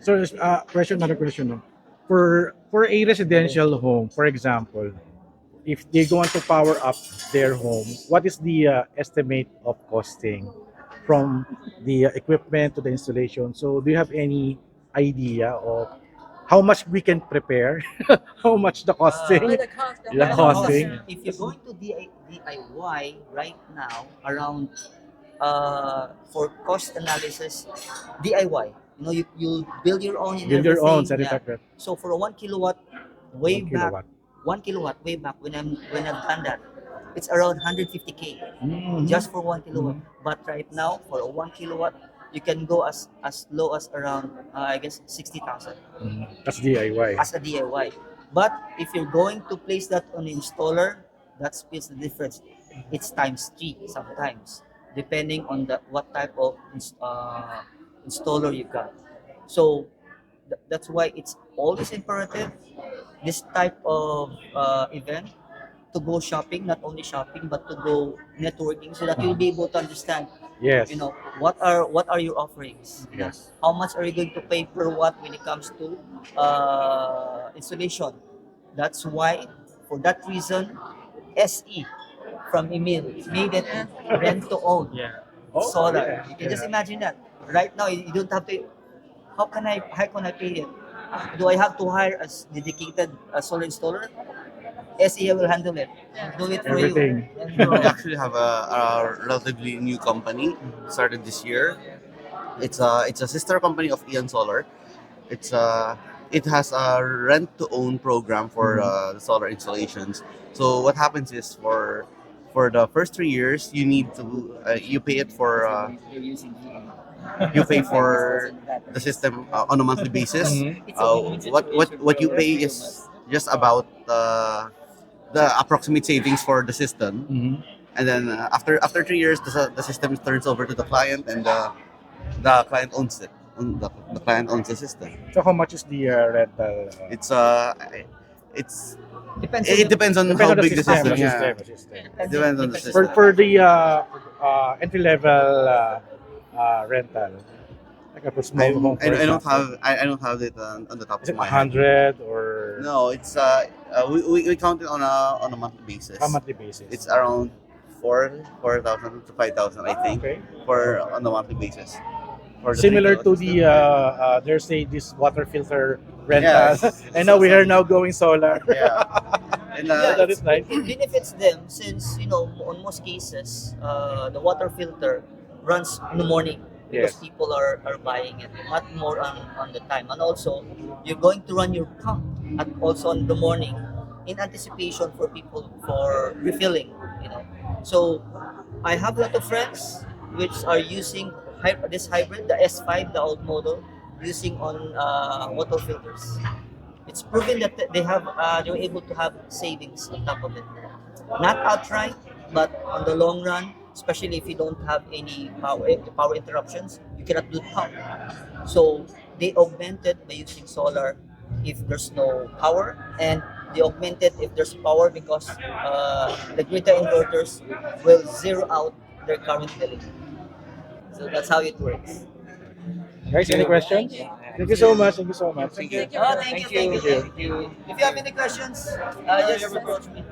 So, another question. No? For a residential home, for example, if they want to power up their home, what is the estimate of costing from the equipment to the installation? So, do you have any idea of how much we can prepare? How much the costing? The costing. If you're going to DIY right now, around for cost analysis, DIY. You build your own and Build your own, everything. Yeah. sari-takrat. So for a 1 kilowatt, way 1 back, kilowatt. 1 kilowatt way back when I've done that, it's around 150K just for 1 kilowatt. But right now, for a 1 kilowatt, you can go as low as around I guess 60,000 That's DIY. as a DIY. But if you're going to place that on an installer, that splits the difference. It's times three sometimes, depending on the what type of installer you got. So that's why it's always imperative this type of event to go shopping, not only shopping but to go networking, so that you'll be able to understand Yes. what are your offerings. Yes. How much are you going to pay per watt when it comes to installation. That's why, for that reason, SE from Emil made it rent to own solar. yeah. You can just imagine that. Right now, you don't have to. How can I pay it? Do I have to hire a dedicated solar installer? SE will handle it. Do it for Everything. you. We actually have a relatively new company started this year. It's a sister company of Ian Solar. It has a rent to own program for the solar installations. So what happens is for the first 3 years you pay it for You're using you pay for the system on a monthly basis. It's a win-win What you situation pay for is just about the approximate savings for the system, and then after 3 years, the system turns over to the client, and the client owns it. The client owns the system. So how much is the rental? It's Depends it depends on how big the system. The Yeah, system. it depends on the For system. the entry level rental, like a small home, for I don't example. have I don't have it on the top Is of it my head. 100 or No, it's we count it on a monthly basis. a monthly basis? It's around 4,000 to 5,000, I think, Okay. for on a monthly basis. For the Similar 3 to kilowatt the system. there's this water filter rental, Yes. and now we are now going solar. Yeah. And Yeah, That is nice. it benefits them since on most cases the water filter runs in the morning because Yes. people are buying it, not more on the time. And also, you're going to run your pump at also in the morning in anticipation for people for refilling. So I have a lot of friends which are using this hybrid, the S5, the old model, using on water filters. It's proven that they're able to have savings on top of it. Not outright, but on the long run, especially if you don't have any power interruptions, you cannot do pump. So they augmented by using solar if there's no power, and they augmented if there's power because the grid inverters will zero out their current billing. So that's how it works. Guys, any questions? Thank you so much. Thank you so much. Thank you. Oh, thank you. If you have any questions, just approach me.